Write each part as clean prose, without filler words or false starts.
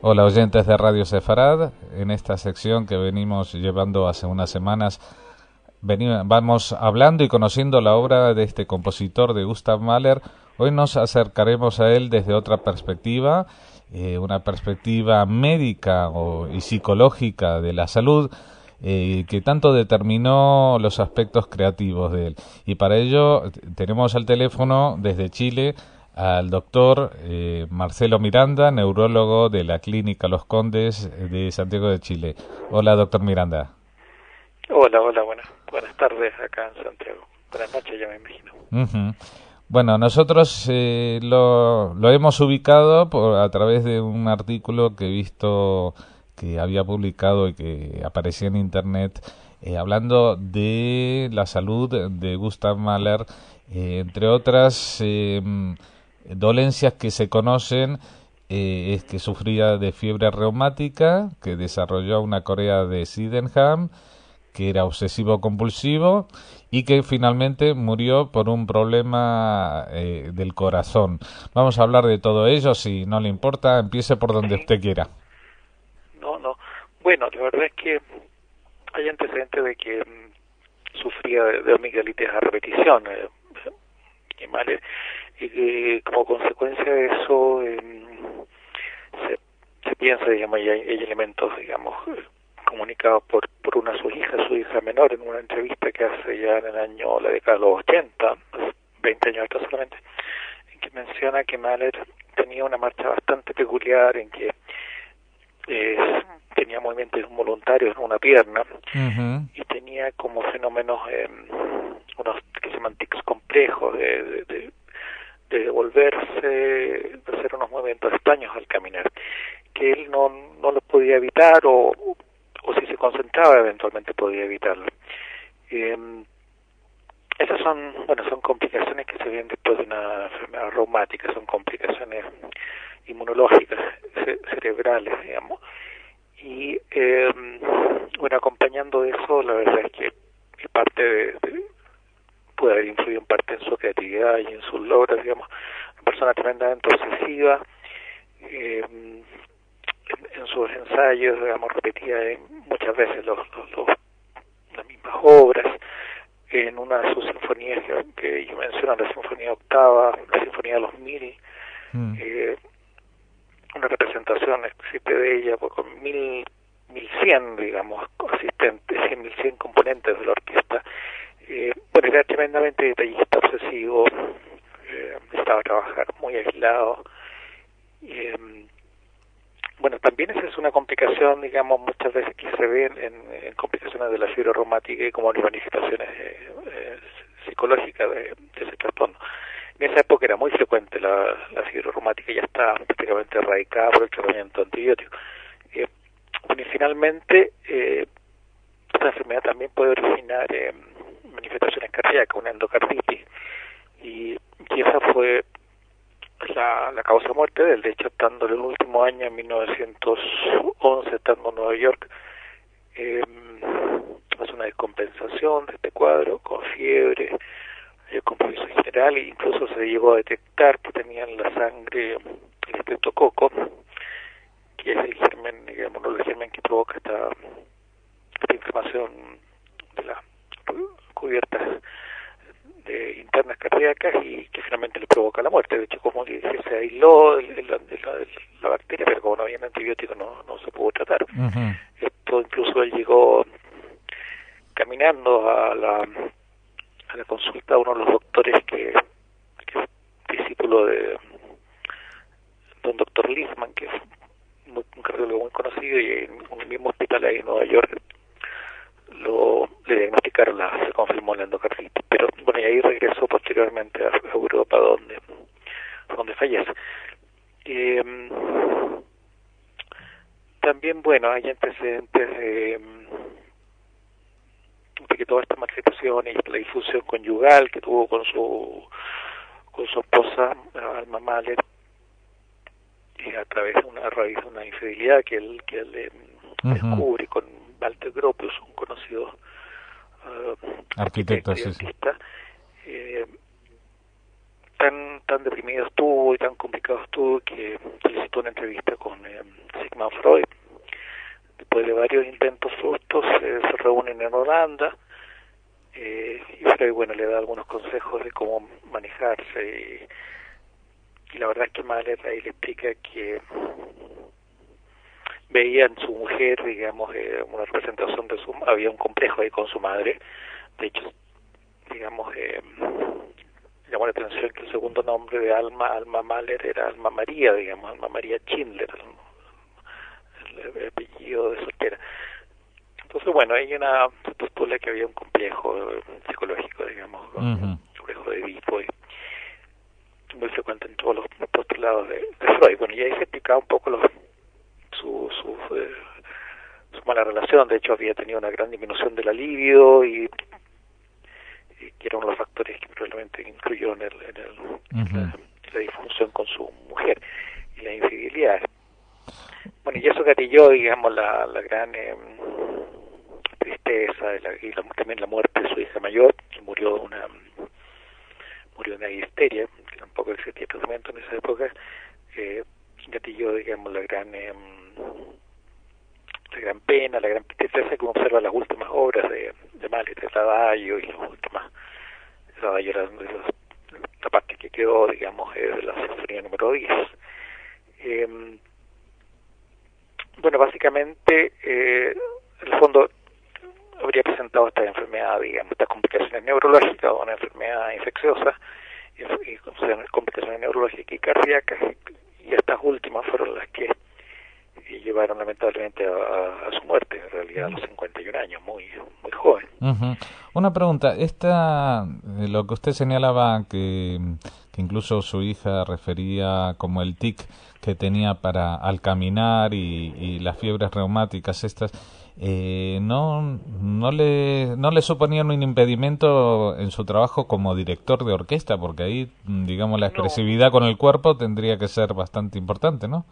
Hola oyentes de Radio Sefarad, en esta sección que venimos llevando hace unas semanas vamos hablando y conociendo la obra de este compositor de Gustav Mahler. Hoy nos acercaremos a él desde otra perspectiva, una perspectiva médica y psicológica de la salud, que tanto determinó los aspectos creativos de él. Y para ello tenemos al teléfono desde Chile al doctor Marcelo Miranda, neurólogo de la Clínica Los Condes de Santiago de Chile. Hola, doctor Miranda. Hola, buenas tardes acá en Santiago. Buenas noches, ya me imagino. Uh-huh. Bueno, nosotros lo hemos ubicado a través de un artículo que he visto que había publicado y que aparecía en internet, hablando de la salud de Gustav Mahler, entre otras dolencias que se conocen. Es que sufría de fiebre reumática, que desarrolló una corea de Sydenham, que era obsesivo compulsivo y que finalmente murió por un problema del corazón. Vamos a hablar de todo ello, si no le importa, empiece por donde usted quiera. No. Bueno, la verdad es que hay antecedentes de que sufría de amigdalitis a repetición, y que como consecuencia de eso se piensa, digamos, y hay elementos, digamos, comunicado por una de su hija menor, en una entrevista que hace ya en la década de los 80, 20 años atrás solamente, en que menciona que Mahler tenía una marcha bastante peculiar, en que tenía movimientos involuntarios en una pierna, uh-huh, y tenía como fenómenos, unos que se llaman tics complejos, de devolverse, de hacer unos movimientos extraños al caminar, que él no los podía evitar, o si se concentraba eventualmente podía evitarlo. Esas son complicaciones que se ven después de una enfermedad reumática, son complicaciones inmunológicas, cerebrales, digamos. Y acompañando de eso, la verdad es que parte puede haber influido en parte en su creatividad y en sus logros, digamos. Una persona tremendamente obsesiva, en sus ensayos, digamos, repetía muchas veces las mismas obras. En una de sus sinfonías que yo menciono, la Sinfonía Octava, la Sinfonía de los Mil, una representación existe de ella con 1100, digamos, asistentes, 1100 componentes de la orquesta. Era tremendamente detallista, obsesivo, necesitaba trabajar muy aislado. También esa es una complicación, digamos, muchas veces que se ven en complicaciones de la fiebre reumática y como manifestaciones psicológicas de ese trastorno. En esa época era muy frecuente la fiebre reumática, ya está prácticamente erradicada por el tratamiento antibiótico. Y finalmente, esta enfermedad también puede originar manifestaciones cardíacas, una endocarditis, y esa fue la causa de muerte de él. De hecho, estando en el último año, en 1911, estando en Nueva York, hace una descompensación de este cuadro, con fiebre, compromiso general, e incluso se llegó a detectar que tenía en la sangre el estreptococo, que es el germen, digamos, no el germen que provoca esta inflamación de las cubiertas internas cardíacas y que finalmente le provoca la muerte. De hecho, como que se aisló la bacteria, pero como no había antibiótico no se pudo tratar. Uh-huh. Esto incluso él llegó caminando a la consulta a uno de los doctores que es discípulo de un doctor Lisman, que es un cardiólogo muy conocido, y en un mismo hospital ahí en Nueva York le diagnosticaron, se confirmó la endocarditis, pero y ahí regresó posteriormente a Europa, donde fallece. También, hay antecedentes de que toda esta manifestación y la difusión conyugal que tuvo con su esposa, Alma Mahler, a raíz de una infidelidad que él uh-huh, descubre con Walter Gropius, un conocido arquitecto y artista. Tan deprimido estuvo y tan complicado estuvo que solicitó una entrevista con varios intentos fructos, se reúnen en Holanda, y Freud, bueno, le da algunos consejos de cómo manejarse, y la verdad es que Mahler ahí le explica que veía en su mujer, digamos, una representación de había un complejo ahí con su madre. De hecho, digamos, llamó la atención que el segundo nombre de Alma Mahler, era Alma María, digamos, Alma María Schindler, el apellido de soltera. Entonces, bueno, hay se postula que había un complejo psicológico, digamos, un complejo de Edipo, y muy frecuente en todos los postulados de Freud. Bueno, y ahí se explicaba un poco su mala relación. De hecho, había tenido una gran disminución de la libido, y que era uno de los factores que probablemente incluyó en la disfunción con su mujer y la infidelidad. Bueno, y eso gatilló, digamos, la gran tristeza y también la muerte de su hija mayor, que murió de una histeria, que tampoco existía tratamiento en esa época. Gatilló, digamos, la gran pena, la gran tristeza que uno observa en las últimas obras de Mahler, el Adagio y las últimas. El Adagio era la parte que quedó, digamos, de la sinfonía número 10. Bueno, básicamente, en el fondo, habría presentado esta enfermedad, digamos, estas complicaciones neurológicas o una enfermedad infecciosa, y complicaciones neurológicas y cardíacas, y estas últimas fueron las que llevaron lamentablemente a su muerte, en realidad a los 51 años, muy joven. Una pregunta, lo que usted señalaba que incluso su hija refería como el tic que tenía al caminar y las fiebres reumáticas estas, no le suponían un impedimento en su trabajo como director de orquesta, porque ahí, digamos, la expresividad con el cuerpo tendría que ser bastante importante, ¿no?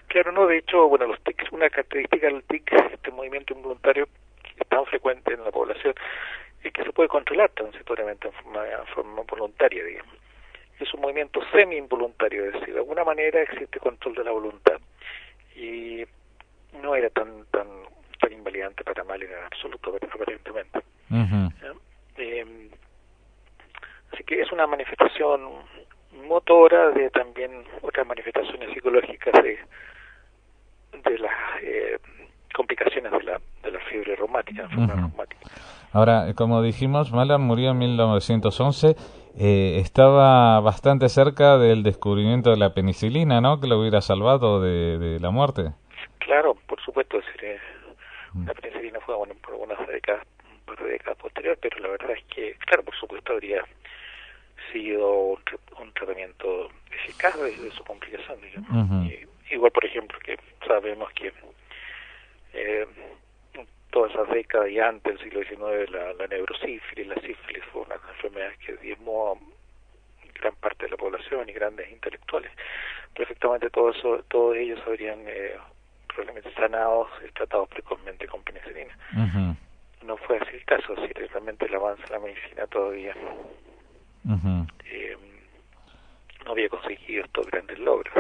Claro, no, de hecho, bueno, los tics, una característica del tic, este movimiento involuntario que es tan frecuente en la población, es que se puede controlar transitoriamente en forma voluntaria, digamos. Es un movimiento semi-involuntario, es decir, de alguna manera existe control de la voluntad. Y no era tan invalidante para Mahler en absoluto, aparentemente. Así que es una manifestación motora de también otras manifestaciones psicológicas de las complicaciones de la fiebre reumática, enfermedad reumática. Ahora, como dijimos, Mahler murió en 1911, estaba bastante cerca del descubrimiento de la penicilina, ¿no? Que lo hubiera salvado de la muerte. Claro, por supuesto, la penicilina fue, bueno, por un par de décadas posterior, pero la verdad es que, claro, por supuesto habría sido un tratamiento eficaz de su complicación, digamos. Igual, por ejemplo, que sabemos que todas esas décadas y antes del siglo XIX la neurosífilis, la sífilis fue una enfermedad que diezmó gran parte de la población y grandes intelectuales. Perfectamente todos ellos habrían probablemente sanados y tratados precozmente con penicilina. No fue así el caso, si realmente el avance de la medicina todavía no había conseguido estos grandes logros.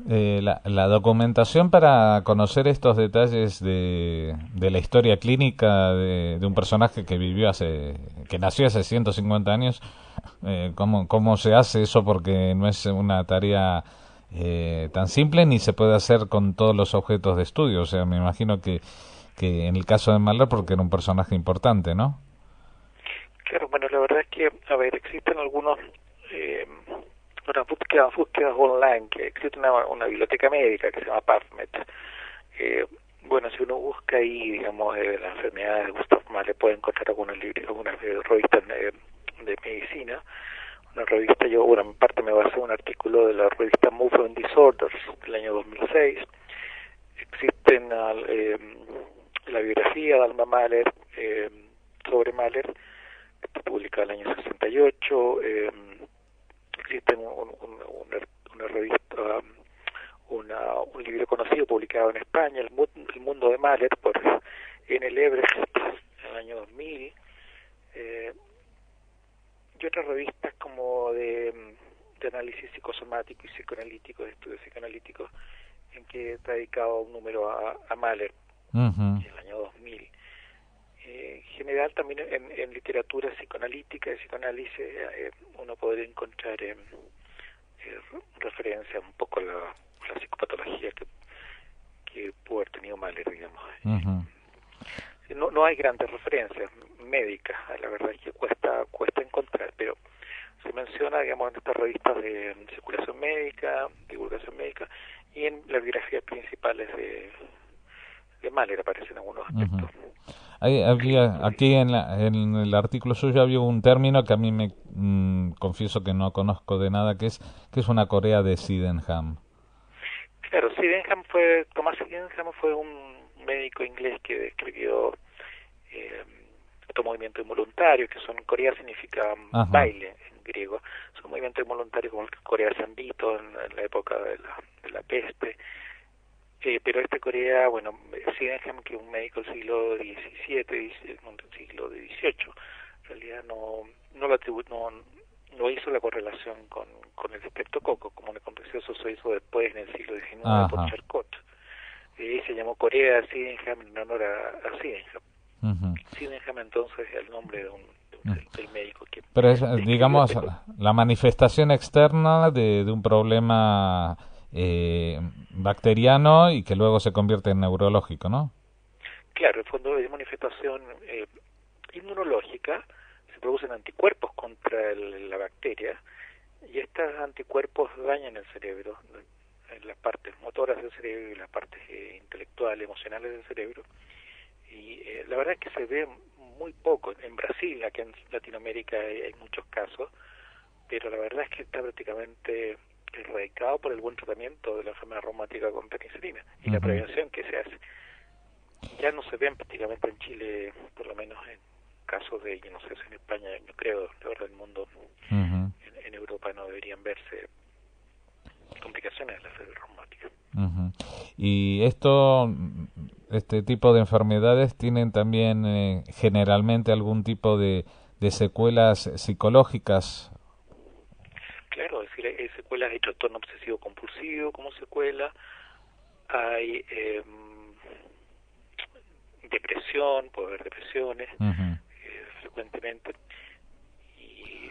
La documentación para conocer estos detalles de la historia clínica de un personaje que nació hace 150 años, ¿cómo se hace eso? Porque no es una tarea tan simple ni se puede hacer con todos los objetos de estudio. O sea, me imagino que en el caso de Mahler, porque era un personaje importante, ¿no? Claro, bueno, la verdad es que, existen algunos unas búsquedas online, que existe una biblioteca médica que se llama PubMed. Bueno, si uno busca ahí, digamos, las enfermedades de Gustav Mahler, puede encontrar algunas revistas de medicina. Una revista, en parte me basé en un artículo de la revista Movement Disorders del año 2006. Existen la biografía de Alma Mahler sobre Mahler, que está publicada en el año 68. Existe una revista, un libro conocido publicado en España, El Mundo de Mahler, por N. Lebrecht, en el año 2000, y otras revistas como de análisis psicosomático y psicoanalítico, de estudios psicoanalíticos, en que está dedicado un número a Mahler. en el año 2000. En general también en literatura psicoanalítica y psicoanálisis uno podría encontrar referencia un poco a la psicopatología que pudo haber tenido Mahler, digamos. No hay grandes referencias médicas, la verdad es que cuesta encontrar, pero se menciona, digamos, en estas revistas de circulación médica, divulgación médica, y en las biografías principales de Mahler aparecen algunos aspectos. Aquí en el artículo suyo había un término que a mí confieso que no conozco de nada, que es una Corea de Sydenham. Claro, Thomas Sydenham fue un médico inglés que describió estos movimientos involuntarios, que son, Corea significa baile en griego, son movimientos involuntarios como el Corea San Vito en la época de la peste, pero Corea, bueno, Sydenham, que es un médico del siglo XVII, del siglo XVIII, en realidad no hizo la correlación con el streptococo, como el contagioso se hizo después en el siglo XIX por Charcot. Se llamó Corea Sydenham en honor a Sydenham. Sydenham entonces es el nombre del médico que... Pero es, digamos, la manifestación externa de un problema bacteriano y que luego se convierte en neurológico, ¿no? Claro, en fondo es manifestación inmunológica, se producen anticuerpos contra la bacteria y estos anticuerpos dañan el cerebro, en las partes motoras del cerebro y las partes intelectuales, emocionales del cerebro. Y la verdad es que se ve muy poco. En Brasil, aquí en Latinoamérica hay muchos casos, pero la verdad es que está prácticamente erradicado por el buen tratamiento de la enfermedad reumática con penicilina y la prevención que se hace. Ya no se ven prácticamente en Chile, por lo menos en casos de, no sé si en España, yo creo, alrededor del mundo, en Europa no deberían verse complicaciones de la fiebre reumática. Y este tipo de enfermedades tienen también generalmente algún tipo de secuelas psicológicas. Claro, es decir, hay secuelas de trastorno obsesivo compulsivo como secuela, hay depresión, puede haber depresiones frecuentemente, y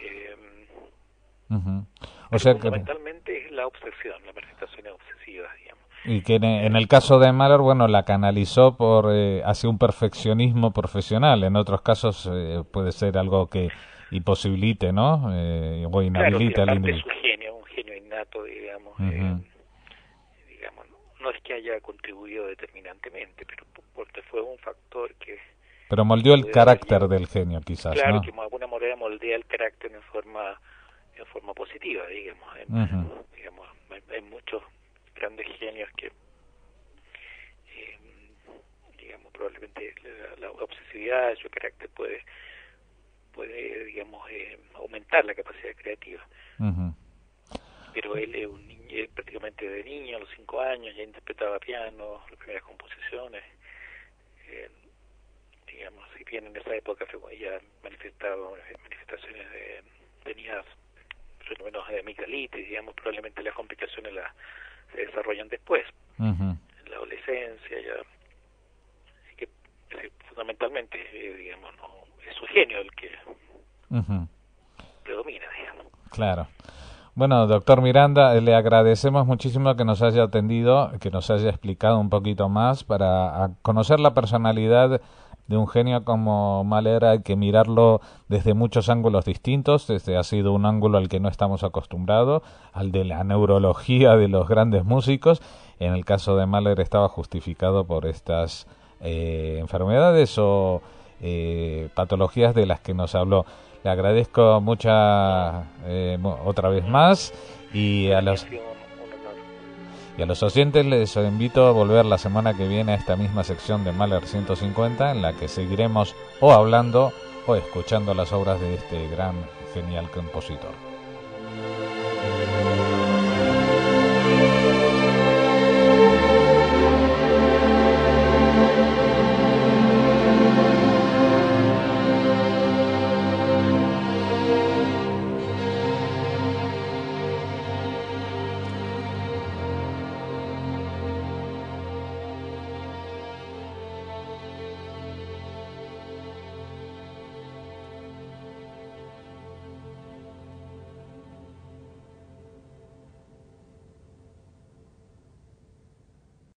o sea fundamentalmente es la obsesión, la manifestación obsesiva, digamos. Y que en el caso de Mahler, bueno, la canalizó hacia un perfeccionismo profesional. En otros casos puede ser algo que imposibilite, ¿no? O inhabilite al individuo. Es un genio innato, digamos. Digamos, no es que haya contribuido determinantemente, pero porque fue un factor que... Pero moldeó el carácter del genio, quizás, claro, ¿no? que de alguna manera moldea el carácter en forma positiva, digamos. Digamos, hay muchos grandes genios que digamos, probablemente la obsesividad de su carácter puede digamos, aumentar la capacidad creativa. Pero él es un niño, prácticamente de niño, a los 5 años, ya interpretaba piano, las primeras composiciones. Digamos, si bien en esa época ya manifestaba manifestaciones tenía fenómenos de amigdalitis, digamos, probablemente las complicaciones se desarrollan después, en la adolescencia, ya. Así que fundamentalmente, digamos, es su genio el que predomina, digamos. Claro. Bueno, doctor Miranda, le agradecemos muchísimo que nos haya atendido, que nos haya explicado un poquito más para conocer la personalidad de un genio como Mahler. Hay que mirarlo desde muchos ángulos distintos. Ha sido un ángulo al que no estamos acostumbrados, al de la neurología de los grandes músicos. En el caso de Mahler estaba justificado por estas enfermedades o patologías de las que nos habló. Le agradezco otra vez más y a los oyentes les invito a volver la semana que viene a esta misma sección de Mahler 150, en la que seguiremos o hablando o escuchando las obras de este gran, genial compositor.